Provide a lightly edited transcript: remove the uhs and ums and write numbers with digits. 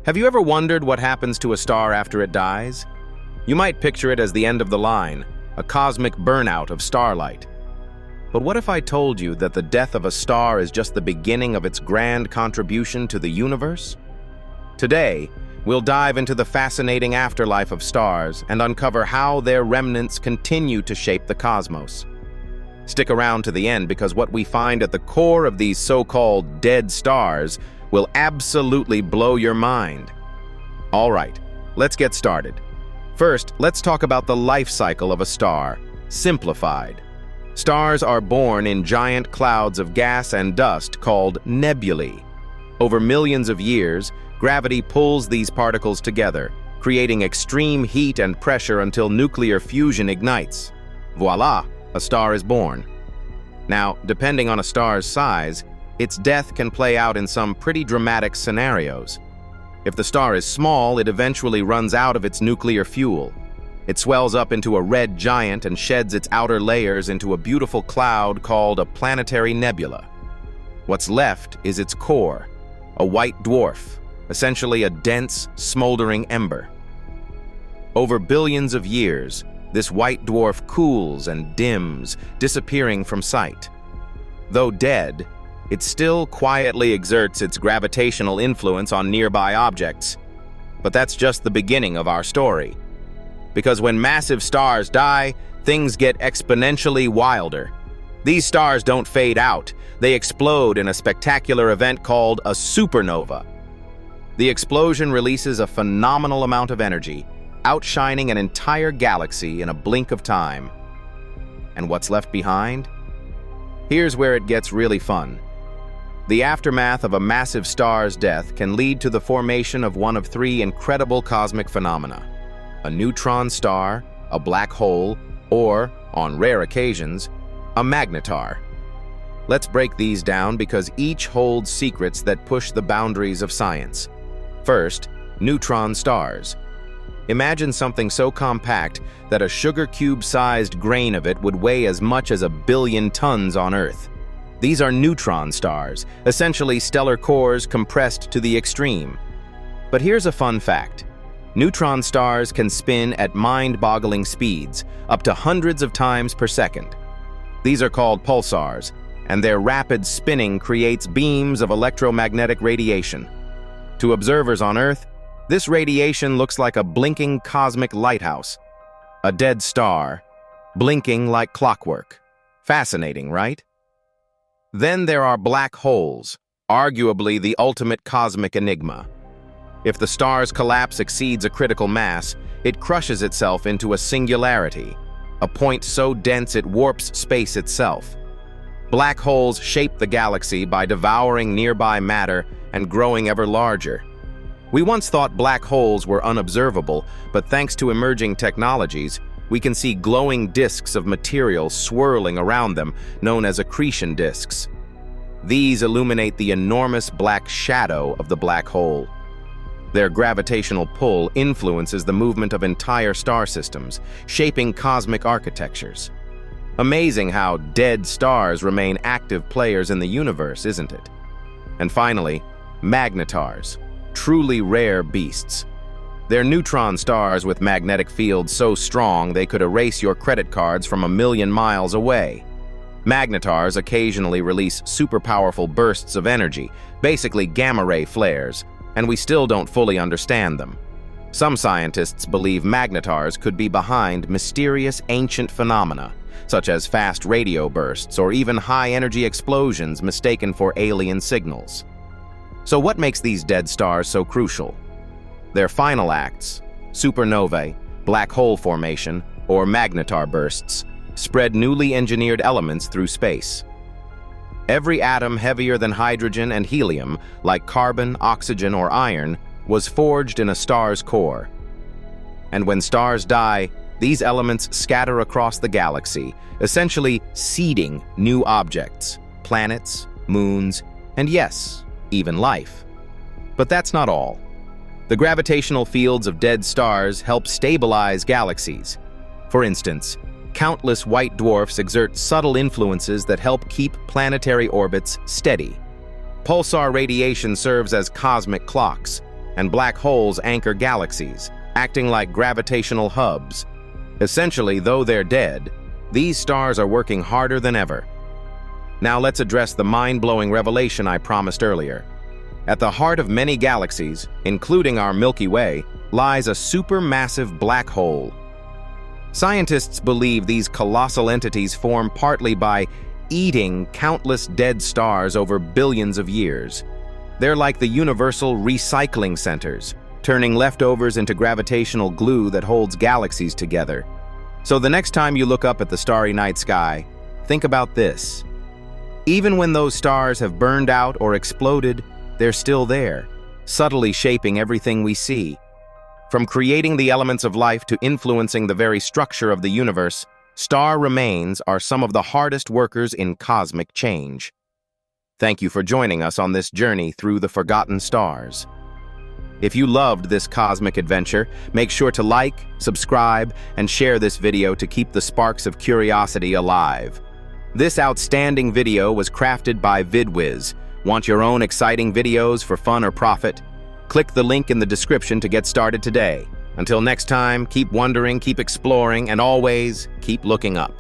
Have you ever wondered what happens to a star after it dies? You might picture it as the end of the line, a cosmic burnout of starlight. But what if I told you that the death of a star is just the beginning of its grand contribution to the universe? Today, we'll dive into the fascinating afterlife of stars and uncover how their remnants continue to shape the cosmos. Stick around to the end because what we find at the core of these so-called dead stars will absolutely blow your mind. All right, let's get started. First, let's talk about the life cycle of a star, simplified. Stars are born in giant clouds of gas and dust called nebulae. Over millions of years, gravity pulls these particles together, creating extreme heat and pressure until nuclear fusion ignites. Voila, a star is born. Now, depending on a star's size, its death can play out in some pretty dramatic scenarios. If the star is small, it eventually runs out of its nuclear fuel. It swells up into a red giant and sheds its outer layers into a beautiful cloud called a planetary nebula. What's left is its core, a white dwarf, essentially a dense, smoldering ember. Over billions of years, this white dwarf cools and dims, disappearing from sight. Though dead, it still quietly exerts its gravitational influence on nearby objects. But that's just the beginning of our story. Because when massive stars die, things get exponentially wilder. These stars don't fade out, they explode in a spectacular event called a supernova. The explosion releases a phenomenal amount of energy, outshining an entire galaxy in a blink of time. And what's left behind? Here's where it gets really fun. The aftermath of a massive star's death can lead to the formation of one of three incredible cosmic phenomena: a neutron star, a black hole, or, on rare occasions, a magnetar. Let's break these down because each holds secrets that push the boundaries of science. First, neutron stars. Imagine something so compact that a sugar cube-sized grain of it would weigh as much as 1 billion tons on Earth. These are neutron stars, essentially stellar cores compressed to the extreme. But here's a fun fact. Neutron stars can spin at mind-boggling speeds, up to hundreds of times per second. These are called pulsars, and their rapid spinning creates beams of electromagnetic radiation. To observers on Earth, this radiation looks like a blinking cosmic lighthouse, a dead star, blinking like clockwork. Fascinating, right? Then there are black holes, arguably the ultimate cosmic enigma. If the star's collapse exceeds a critical mass, it crushes itself into a singularity, a point so dense it warps space itself. Black holes shape the galaxy by devouring nearby matter and growing ever larger. We once thought black holes were unobservable, but thanks to emerging technologies, we can see glowing disks of material swirling around them, known as accretion disks. These illuminate the enormous black shadow of the black hole. Their gravitational pull influences the movement of entire star systems, shaping cosmic architectures. Amazing how dead stars remain active players in the universe, isn't it? And finally, magnetars, truly rare beasts. They're neutron stars with magnetic fields so strong they could erase your credit cards from 1 million miles away. Magnetars occasionally release super powerful bursts of energy, basically gamma-ray flares, and we still don't fully understand them. Some scientists believe magnetars could be behind mysterious ancient phenomena, such as fast radio bursts or even high-energy explosions mistaken for alien signals. So what makes these dead stars so crucial? Their final acts, supernovae, black hole formation, or magnetar bursts, spread newly engineered elements through space. Every atom heavier than hydrogen and helium, like carbon, oxygen, or iron, was forged in a star's core. And when stars die, these elements scatter across the galaxy, essentially seeding new objects, planets, moons, and yes, even life. But that's not all. The gravitational fields of dead stars help stabilize galaxies. For instance, countless white dwarfs exert subtle influences that help keep planetary orbits steady. Pulsar radiation serves as cosmic clocks, and black holes anchor galaxies, acting like gravitational hubs. Essentially, though they're dead, these stars are working harder than ever. Now let's address the mind-blowing revelation I promised earlier. At the heart of many galaxies, including our Milky Way, lies a supermassive black hole. Scientists believe these colossal entities form partly by eating countless dead stars over billions of years. They're like the universal recycling centers, turning leftovers into gravitational glue that holds galaxies together. So the next time you look up at the starry night sky, think about this. Even when those stars have burned out or exploded, they're still there, subtly shaping everything we see. From creating the elements of life to influencing the very structure of the universe, star remains are some of the hardest workers in cosmic change. Thank you for joining us on this journey through the forgotten stars. If you loved this cosmic adventure, make sure to like, subscribe, and share this video to keep the sparks of curiosity alive. This outstanding video was crafted by VidWiz. Want your own exciting videos for fun or profit? Click the link in the description to get started today. Until next time, keep wondering, keep exploring, and always keep looking up.